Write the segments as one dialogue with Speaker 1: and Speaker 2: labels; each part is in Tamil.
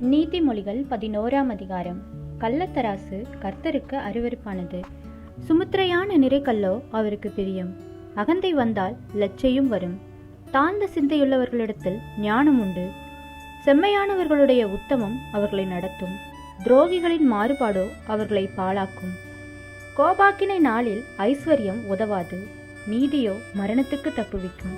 Speaker 1: நீதிமொழிகள் 11ஆம் அதிகாரம். கள்ளத்தராசு கர்த்தருக்கு அருவருப்பானது, சுமுத்திரையான நிறைக்கல்லோ அவருக்கு பிரியம். அகந்தை வந்தால் லச்சையும் வரும். தாழ்ந்த சிந்தையுள்ளவர்களிடத்தில் ஞானம் உண்டு. செம்மையானவர்களுடைய உத்தமம் அவர்களை நடத்தும். துரோகிகளின் மாறுபாடோ அவர்களை பாழாக்கும். கோபாக்கினை நாளில் ஐஸ்வர்யம் உதவாது, நீதியோ மரணத்துக்கு தப்புவிக்கும்.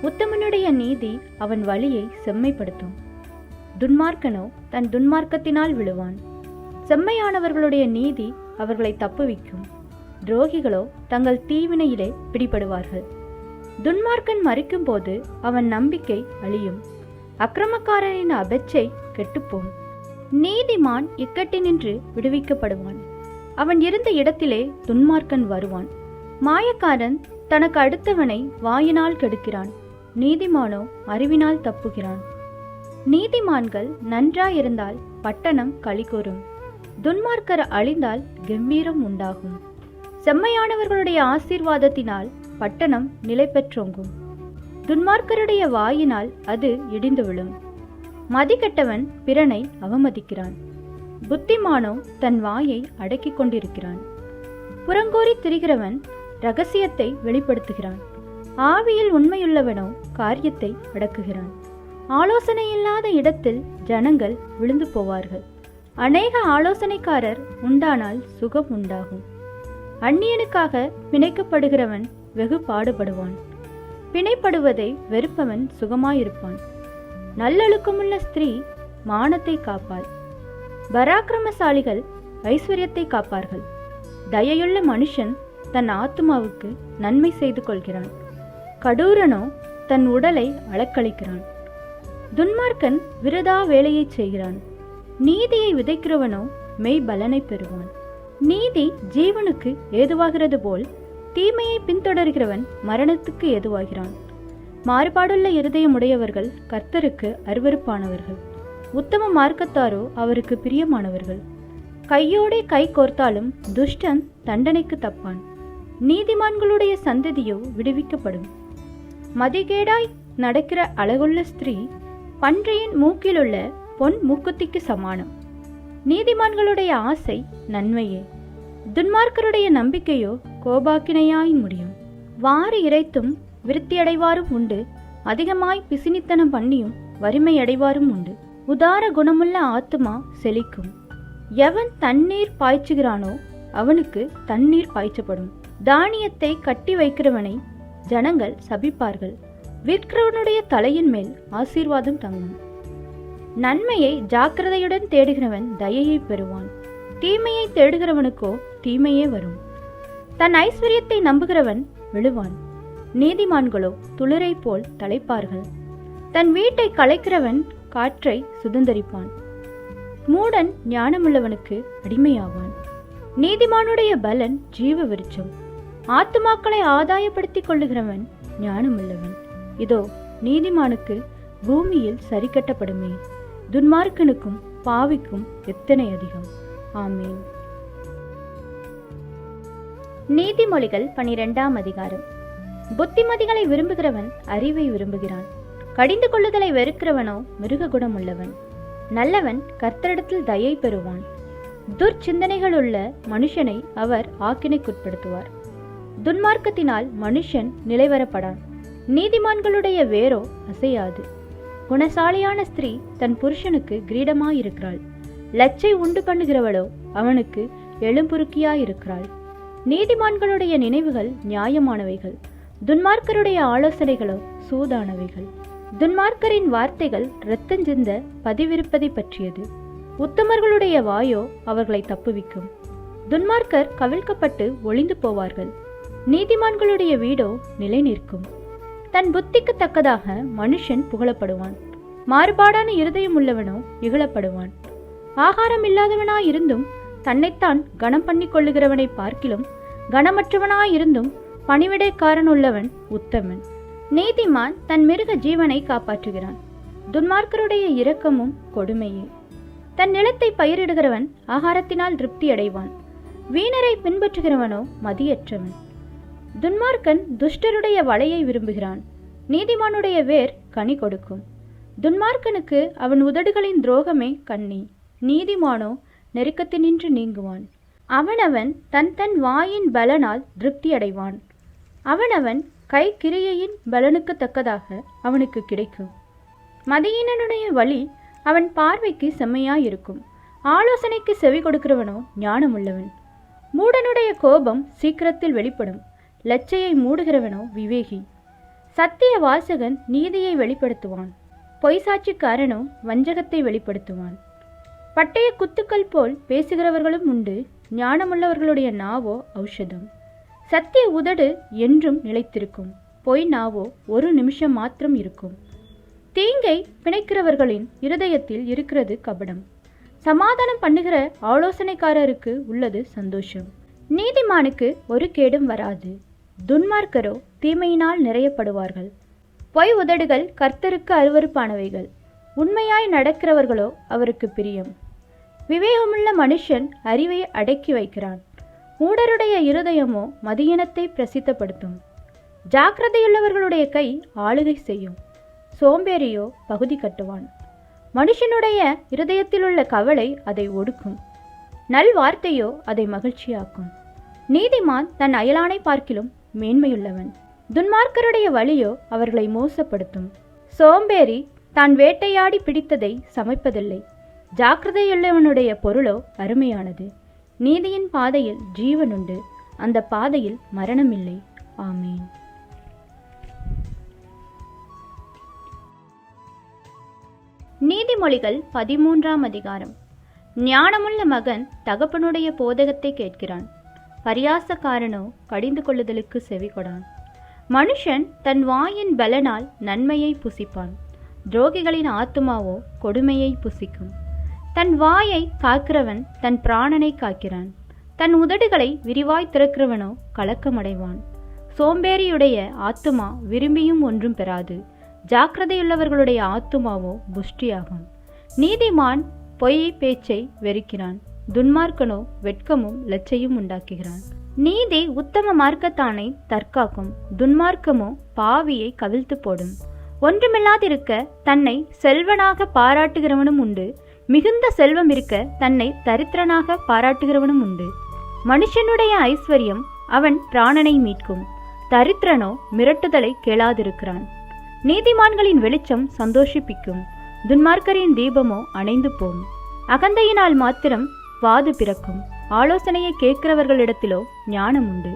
Speaker 1: உத்தமனுடைய நீதி அவன் வழியை செம்மைப்படுத்தும். துன்மார்க்கனோ தன் துன்மார்க்கத்தினால் விழுவான். செம்மையானவர்களுடைய நீதி அவர்களை தப்புவிக்கும். துரோகிகளோ தங்கள் தீவினையிலே பிடிபடுவார்கள். துன்மார்க்கன் மரிக்கும் போது அவன் நம்பிக்கை அழியும். அக்கிரமக்காரனின் அபேட்சை கெட்டுப்போம். நீதிமான் இக்கட்டினின்று விடுவிக்கப்படுவான். அவன் இருந்த இடத்திலே துன்மார்க்கன் வருவான். மாயக்காரன் தனக்கு அடுத்தவனை வாயினால் கெடுக்கிறான். நீதிமானோ அறிவினால் தப்புகிறான். நீதிமான்கள் நன்றாயிருந்தால் பட்டணம் களிகூரும். துன்மார்க்கர் அழிந்தால் கம்பீரம் உண்டாகும். செம்மையானவர்களுடைய ஆசீர்வாதத்தினால் பட்டணம் நிலை பெற்றோங்கும். துன்மார்க்கருடைய வாயினால் அது இடிந்து விழும். மதிகெட்டவன் பிறனை அவமதிக்கிறான். புத்திமானோ தன் வாயை அடக்கிக் கொண்டிருக்கிறான். புறங்கோரி திரிகிறவன் இரகசியத்தை வெளிப்படுத்துகிறான். ஆவியில் உண்மையுள்ளவனோ காரியத்தை அடக்குகிறான். ஆலோசனையில்லாத இடத்தில் ஜனங்கள் விழுந்து போவார்கள். அநேக ஆலோசனைக்காரர் உண்டானால் சுகம் உண்டாகும். அந்நியனுக்காக பிணைக்கப்படுகிறவன் வெகு பாடுபடுவான். பிணைப்படுவதை வெறுப்பவன் சுகமாயிருப்பான். நல்லொழுக்கமுள்ள ஸ்திரீ மானத்தை காப்பாள். பராக்கிரமசாலிகள் ஐஸ்வர்யத்தை காப்பார்கள். தயையுள்ள மனுஷன் தன் ஆத்துமாவுக்கு நன்மை செய்து கொள்கிறான். கடூரனோ தன் உடலை அளக்களிக்கிறான். துன்மார்க்கன் விருதா வேலையை செய்கிறான். நீதியை விதைக்கிறவனோ மெய் பலனை பெறுவான். நீதி ஜீவனுக்கு ஏதுவாகிறது போல் தீமையை பின்தொடர்கிறவன் மரணத்துக்கு ஏதுவாகிறான். மாறுபாடுள்ள இருதயமுடையவர்கள் கர்த்தருக்கு அருவருப்பானவர்கள். உத்தம மார்க்கத்தாரோ அவருக்கு பிரியமானவர்கள். கையோடே கை கோர்த்தாலும் துஷ்டன் தண்டனைக்கு தப்பான். நீதிமான்களுடைய சந்ததியோ விடுவிக்கப்படும். மதிகேடாய் நடக்கிற அழகுள்ள ஸ்திரீ பன்றியின் மூக்கிலுள்ள பொன் மூக்குத்திக்கு சமானம். நீதிமான்களுடைய ஆசை நன்மையே, துன்மார்க்கருடைய நம்பிக்கையோ கோபாக்கினையாய் முடியும். வாரி இறைத்தும் விருத்தியடைவாரும் உண்டு. அதிகமாய் பிசினித்தனம் பண்ணியும் வறுமையடைவாரும் உண்டு. உதார குணமுள்ள ஆத்துமா செழிக்கும். எவன் தண்ணீர் பாய்ச்சுகிறானோ அவனுக்கு தண்ணீர் பாய்ச்சப்படும். தானியத்தை கட்டி வைக்கிறவனை ஜனங்கள் சபிப்பார்கள். விற்கிறவனுடைய தலையின் மேல் ஆசீர்வாதம் தங்கும். நன்மையை ஜாக்கிரதையுடன் தேடுகிறவன் தயையை பெறுவான். தீமையை தேடுகிறவனுக்கோ தீமையே வரும். தன் ஐஸ்வர்யத்தை நம்புகிறவன் விழுவான். நீதிமான்களோ துளிரை போல் தலைப்பார்கள். தன் வீட்டை கலைக்கிறவன் காற்றை சுதந்தரிப்பான். மூடன் ஞானமுள்ளவனுக்கு அடிமையாவான். நீதிமானுடைய பலன் ஜீவ விருட்சம். ஆத்துமாக்களை ஆதாயப்படுத்திக் கொள்ளுகிறவன் ஞானமுள்ளவன். இதோ நீதிமானுக்கு பூமியில் சரி கட்டப்படுமே, துன்மார்க்கனுக்கும் பாவிக்கும் எத்தனை அதிகம். ஆமேன். நீதிமொழிகள் 12ஆம் அதிகாரம். புத்திமதிகளை விரும்புகிறவன் அறிவை விரும்புகிறான். கடிந்து கொள்ளுதலை வெறுக்கிறவனோ மிருக குணமுள்ளவன். நல்லவன் கர்த்தரிடத்தில் தயை பெறுவான். துர்ச்சிந்தனைகளுள்ள மனுஷனை அவர் ஆக்கினைக்குட்படுத்துவார். துன்மார்க்கத்தினால் மனுஷன் நிலைவரப்படான். நீதிமான்களுடைய வேரோ அசையாது. குணசாலியான ஸ்திரீ தன் புருஷனுக்கு கிரீடமாயிருக்கிறாள். லச்சை உண்டு பண்ணுகிறவளோ அவனுக்கு எழும்புருக்கியாயிருக்கிறாள். நீதிமான்களுடைய நினைவுகள் நியாயமானவைகள். துன்மார்க்கருடைய ஆலோசனைகளோ சூதானவைகள். துன்மார்க்கரின் வார்த்தைகள் இரத்தஞ்சிந்த பதிவிருப்பதை பற்றியது. உத்தமர்களுடைய வாயோ அவர்களை தப்புவிக்கும். துன்மார்க்கர் கவிழ்க்கப்பட்டு ஒளிந்து போவார்கள். நீதிமான்களுடைய வீடோ நிலை நிற்கும். தன் புத்திக்கு தக்கதாக மனுஷன் புகழப்படுவான். மாறுபாடான இருதயம் உள்ளவனோ இகழப்படுவான். ஆகாரம் இல்லாதவனாயிருந்தும் தன்னைத்தான் கனம் பண்ணி கொள்ளுகிறவனை பார்க்கிலும் கனமற்றவனாயிருந்தும் பணிவிடைக்காரன் உள்ளவன் உத்தமன். நீதிமான் தன் மிருக ஜீவனை காப்பாற்றுகிறான். துன்மார்க்கருடைய இரக்கமும் கொடுமையே. தன் நிலத்தை பயிரிடுகிறவன் ஆகாரத்தினால் திருப்தி அடைவான். வீணரை பின்பற்றுகிறவனோ மதியற்றவன். துன்மார்க்கன் துஷ்டருடைய வலையை விரும்புகிறான். நீதிமானுடைய வேர் கனி கொடுக்கும். துன்மார்க்கனுக்கு அவன் உதடுகளின் துரோகமே கண்ணி, நீதிமானோ நெருக்கத்தினின்று நீங்குவான். அவனவன் தன் தன் வாயின் பலனால் திருப்தி அடைவான். அவனவன் கை கிரியையின் பலனுக்கு தக்கதாக அவனுக்கு கிடைக்கும். மதியீனனுடைய வழி அவன் பார்வைக்கு செம்மையாயிருக்கும். ஆலோசனைக்கு செவி கொடுக்கிறவனோ ஞானமுள்ளவன். மூடனுடைய கோபம் சீக்கிரத்தில் வெளிப்படும். லச்சையை மூடுகிறவனோ விவேகி. சத்திய வாசகன் நீதியை வெளிப்படுத்துவான். பொய்சாட்சிக்காரனோ வஞ்சகத்தை வெளிப்படுத்துவான். பட்டய குத்துக்கள் போல் பேசுகிறவர்களும் உண்டு. ஞானமுள்ளவர்களுடைய நாவோ ஔஷதம். சத்திய உதடு என்றும் நிலைத்திருக்கும். பொய் நாவோ ஒரு நிமிஷம் மாத்திரம் இருக்கும். தீங்கை பிணைக்கிறவர்களின் இருதயத்தில் இருக்கிறது கபடம். சமாதானம் பண்ணுகிற ஆலோசனைக்காரருக்கு உள்ளது சந்தோஷம். நீதிமானுக்கு ஒரு கேடும் வராது. துன்மார்க்கரோ தீமையினால் நிறையப்படுவார்கள். பொய் உதடுகள் கர்த்தருக்கு அருவருப்பானவைகள். உண்மையாய் நடக்கிறவர்களோ அவருக்கு பிரியம். விவேகமுள்ள மனுஷன் அறிவை அடக்கி வைக்கிறான். மூடருடைய இருதயமோ மதியினத்தை பிரசித்தப்படுத்தும். ஜாக்கிரதையுள்ளவர்களுடைய கை ஆளுகை செய்யும். சோம்பேறியோ பகுதி கட்டுவான். மனுஷனுடைய இருதயத்திலுள்ள கவலை அதை ஒடுக்கும். நல்வார்த்தையோ அதை மகிழ்ச்சியாக்கும். நீதிமான் தன் அயலானை பார்க்கிலும் மேன்மையுள்ளவன். துன்மார்க்கருடைய வழியோ அவர்களை மோசப்படுத்தும். சோம்பேறி தான் வேட்டையாடி பிடித்ததை சமைப்பதில்லை. ஜாக்கிரதையுள்ளவனுடைய பொருளோ அருமையானது. நீதியின் பாதையில் ஜீவனுண்டு, அந்த பாதையில் மரணமில்லை. ஆமீன். நீதிமொழிகள் 13ஆம் அதிகாரம். ஞானமுள்ள மகன் தகப்பனுடைய போதகத்தை கேட்கிறான். பரியாசக்காரனோ கடிந்து கொள்ளுதலுக்கு செவிகொடான். மனுஷன் தன் வாயின் பலனால் நன்மையை புசிப்பான். துரோகிகளின் ஆத்துமாவோ கொடுமையை புசிக்கும். தன் வாயை காக்கிறவன் தன் பிராணனை காக்கிறான். தன் உதடுகளை விரிவாய் திறக்கிறவனோ கலக்கமடைவான். சோம்பேறியுடைய ஆத்துமா விரும்பியும் ஒன்றும் பெறாது. ஜாக்கிரதையுள்ளவர்களுடைய ஆத்துமாவோ புஷ்டியாகும். நீதிமான் பொய் பேச்சை வெறுக்கிறான். துன்மார்க்கனோ வெட்கமும் லச்சையும் உண்டாக்குகிறான். நீதி உத்தம மார்க்கத்தானை தற்காக்கும். துன்மார்க்கமோ பாவியை கவிழ்த்து போடும். ஒன்றுமில்லாதிருக்க தன்னை செல்வனாக பாராட்டுகிறவனும் உண்டு. மிகுந்த செல்வம் இருக்க தன்னை தரித்திரனாக பாராட்டுகிறவனும் உண்டு. மனுஷனுடைய ஐஸ்வர்யம் அவன் பிராணனை மீட்கும். தரித்திரனோ மிரட்டுதலை கேளாதிருக்கிறான். நீதிமான்களின் வெளிச்சம் சந்தோஷிப்பிக்கும். துன்மார்க்கரின் தீபமோ அணைந்து போம். அகந்தையினால் மாத்திரம் வாது பிறக்கும். ஆலோசனையை கேட்கிறவர்களிடத்திலோ ஞானம் உண்டு.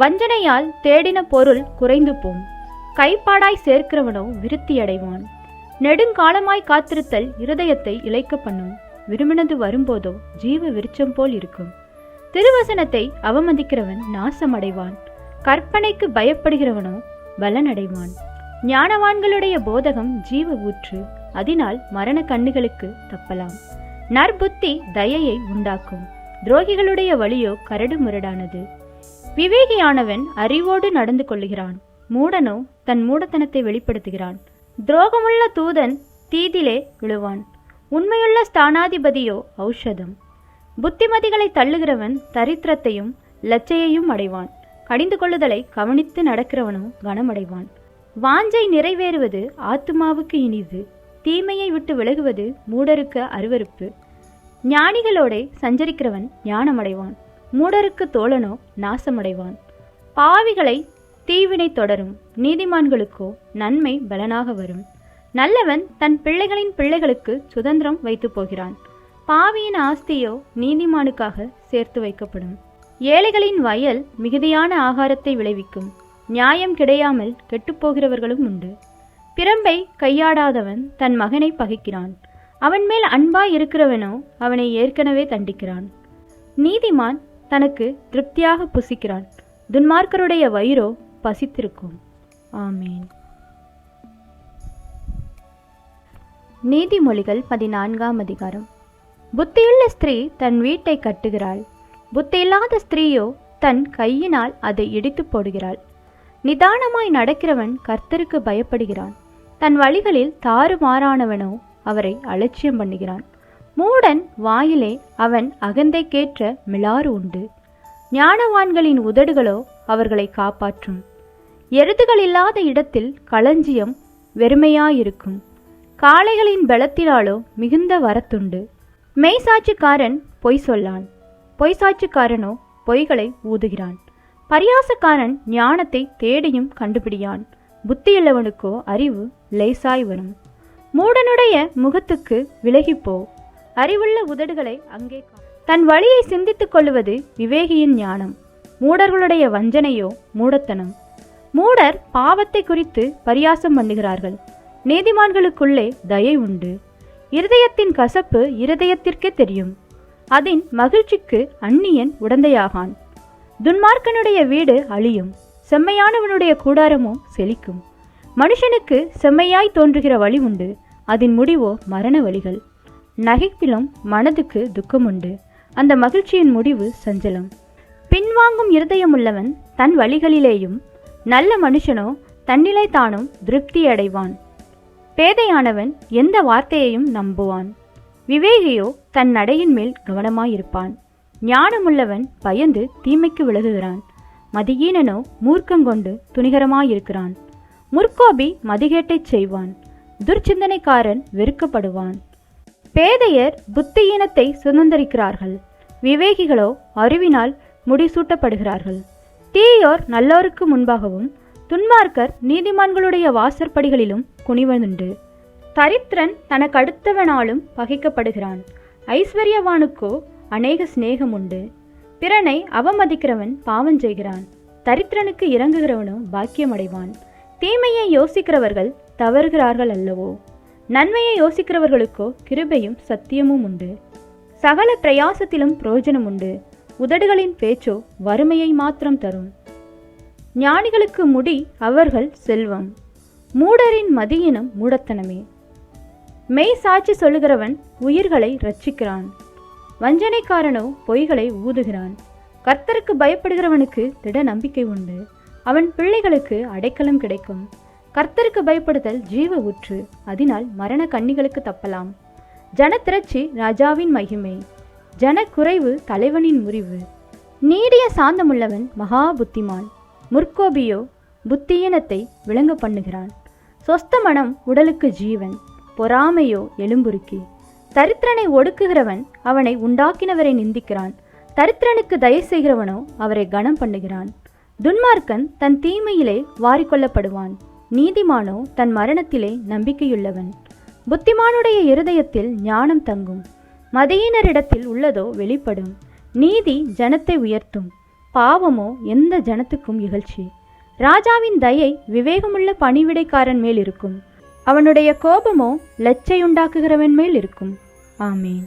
Speaker 1: வஞ்சனையால் தேடின பொருள் குறைந்து போம். கைப்பாடாய் சேர்க்கிறவனோ விருத்தியடைவான். நெடுங்காலமாய் காத்திருத்தல் இருதயத்தை இளைக்க பண்ணும். விரும்பினது வரும்போதோ ஜீவ விருட்சம் போல் இருக்கும். திருவசனத்தை அவமதிக்கிறவன் நாசமடைவான். கற்பனைக்கு பயப்படுகிறவனோ பலனடைவான். ஞானவான்களுடைய போதகம் ஜீவ ஊற்று. அதனால் மரண கண்ணுகளுக்கு தப்பலாம். நற்புத்தி தயையை உண்டாக்கும். துரோகிகளுடைய வழியோ கரடு முரடானது. விவேகியானவன் அறிவோடு நடந்து கொள்ளுகிறான். மூடனோ தன் மூடத்தனத்தை வெளிப்படுத்துகிறான். துரோகமுள்ள தூதன் தீதிலே விழுவான். உண்மையுள்ள ஸ்தானாதிபதியோ ஔஷதம். புத்திமதிகளை தள்ளுகிறவன் தரித்திரத்தையும் லச்சையையும் அடைவான். கடிந்து கொள்ளுதலை கவனித்து நடக்கிறவனோ கனமடைவான். வாஞ்சை நிறைவேறுவது ஆத்துமாவுக்கு இனிது. தீமையை விட்டு விலகுவது மூடருக்கு அருவருப்பு. ஞானிகளோடே சஞ்சரிக்கிறவன் ஞானமடைவான். மூடருக்கு தோழனோ நாசமடைவான். பாவிகளை தீவினை தொடரும். நீதிமான்களுக்கோ நன்மை பலனாக வரும். நல்லவன் தன் பிள்ளைகளின் பிள்ளைகளுக்கு சுதந்திரம் வைத்து போகிறான். பாவியின் ஆஸ்தியோ நீதிமானுக்காக சேர்த்து வைக்கப்படும். ஏழைகளின் வயல் மிகுதியான ஆகாரத்தை விளைவிக்கும். நியாயம் கிடையாமல் கெட்டுப்போகிறவர்களும் உண்டு. பிரம்பை கையாடாதவன் தன் மகனை பகைக்கிறான். அவன் மேல் அன்பாய் இருக்கிறவனோ அவனை ஏற்கனவே தண்டிக்கிறான். நீதிமான் தனக்கு திருப்தியாக புசிக்கிறான். துன்மார்க்கருடைய வயிறோ பசித்திருக்கும். ஆமேன். நீதிமொழிகள் 14ஆம் அதிகாரம். புத்தியுள்ள ஸ்திரீ தன் வீட்டை கட்டுகிறாள். புத்தியில்லாத ஸ்திரீயோ தன் கையினால் அதை இடித்து போடுகிறாள். நிதானமாய் நடக்கிறவன் கர்த்தருக்கு பயப்படுகிறான். தன் வழிகளில் தாறுமாறானவனோ அவரை அலட்சியம் பண்ணுகிறான். மூடன் வாயிலே அவன் அகந்தைக்கேற்ற மிளாறு உண்டு. ஞானவான்களின் உதடுகளோ அவர்களை காப்பாற்றும். எருதுகள் இல்லாத இடத்தில் களஞ்சியம் வெறுமையாயிருக்கும். காளைகளின் பலத்தினாலோ மிகுந்த வரத்துண்டு. மெய்சாட்சிக்காரன் பொய் சொல்லான், பொய்சாட்சிக்காரனோ பொய்களை ஊதுகிறான். பரியாசக்காரன் ஞானத்தை தேடியும் கண்டுபிடியான், புத்தியுள்ளவனுக்கோ அறிவு லேசாய் வரும். மூடனுடைய முகத்துக்கு விலகிப்போ, அறிவுள்ள உதடுகளை அங்கே. தன் வழியை சிந்தித்துக் கொள்வது விவேகியின் ஞானம், மூடர்களுடைய வஞ்சனையோ மூடத்தனம். மூடர் பாவத்தை குறித்து பரியாசம் பண்ணுகிறார்கள், நீதிமான்களுக்குள்ளே தயை உண்டு. இருதயத்தின் கசப்பு இருதயத்திற்கே தெரியும், அதன் மகிழ்ச்சிக்கு அந்நியன் உடந்தையாகான். துன்மார்க்கனுடைய வீடு அழியும், செம்மையானவனுடைய கூடாரமோ செழிக்கும். மனுஷனுக்கு செம்மையாய் தோன்றுகிற வழி உண்டு, அதன் முடிவோ மரண வழிகள். நகைப்பிலும் மனதுக்கு துக்கமுண்டு, அந்த மகிழ்ச்சியின் முடிவு சஞ்சலம். பின்வாங்கும் இருதயமுள்ளவன் தன் வழிகளிலேயும், நல்ல மனுஷனோ தன்னிலை தானும் திருப்தி அடைவான். பேதையானவன் எந்த வார்த்தையையும் நம்புவான், விவேகியோ தன் நடையின் மேல் கவனமாயிருப்பான். ஞானமுள்ளவன் பயந்து தீமைக்கு விலகுகிறான், மதியீனனோ மூர்க்கங்கொண்டு துணிகரமாயிருக்கிறான். முற்கோபி மதிகேட்டைச் செய்வான், துர்ச்சிந்தனைக்காரன் வெறுக்கப்படுவான். பேதையர் புத்தியீனத்தை சுதந்திரிக்கிறார்கள், விவேகிகளோ அறிவினால் முடிசூட்டப்படுகிறார்கள். தீயோர் நல்லோருக்கு முன்பாகவும், துன்மார்க்கர் நீதிமான்களுடைய வாசற்படிகளிலும் குனிவதுண்டு. தரித்திரன் தனக்கடுத்தவனாலும் பகைக்கப்படுகிறான், ஐஸ்வர்யவானுக்கோ அநேக சிநேகம் உண்டு. பிறனை அவமதிக்கிறவன் பாவம் செய்கிறான், தரித்திரனுக்கு இறங்குகிறவனோ பாக்கியமடைவான். தீமையை யோசிக்கிறவர்கள் தவறுகிறார்கள் அல்லவோ, நன்மையை யோசிக்கிறவர்களுக்கோ கிருபையும் சத்தியமும் உண்டு. சகல பிரயாசத்திலும் பிரயோஜனம் உண்டு, உதடுகளின் பேச்சோ வறுமையை மாத்திரம் தரும். ஞானிகளுக்கு முடி அவர்கள் செல்வம், மூடரின் மதியினம் மூடத்தனமே. மெய் சாட்சி சொல்லுகிறவன் உயிர்களை இரட்சிக்கிறான், வஞ்சனைக்காரனோ பொய்களை ஊதுகிறான். கர்த்தருக்கு பயப்படுகிறவனுக்கு திட நம்பிக்கை உண்டு, அவன் பிள்ளைகளுக்கு அடைக்கலம் கிடைக்கும். கர்த்தருக்கு பயப்படுதல் ஜீவ ஊற்று, அதனால் மரண கண்ணிகளுக்கு தப்பலாம். ஜனத்திரட்சி ராஜாவின் மகிமை, ஜன குறைவு தலைவனின் முறிவு. நீடிய சாந்தமுள்ளவன் மகா புத்திமான், முற்கோபியோ புத்தியீனத்தை விளங்க பண்ணுகிறான். சொஸ்த மனம் உடலுக்கு ஜீவன், பொறாமையோ எலும்புருக்கி. தரித்திரனை ஒடுக்குகிறவன் அவனை உண்டாக்கினவரை நிந்திக்கிறான், தரித்திரனுக்கு தயை செய்கிறவனோ அவரை கனம் பண்ணுகிறான். துன்மார்க்கன் தன் தீமையிலே வாரிக்கொள்ளப்படுவான், நீதிமானோ தன் மரணத்திலே நம்பிக்கையுள்ளவன். புத்திமானுடைய இருதயத்தில் ஞானம் தங்கும், மதியினரிடத்தில் உள்ளதோ வெளிப்படும். நீதி ஜனத்தை உயர்த்தும், பாவமோ எந்த ஜனத்துக்கும் இகழ்ச்சி. ராஜாவின் தயை விவேகமுள்ள பணிவிடைக்காரன் மேல் இருக்கும், அவனுடைய கோபமோ லச்சையுண்டாக்குகிறவன் மேல் இருக்கும். ஆமேன்.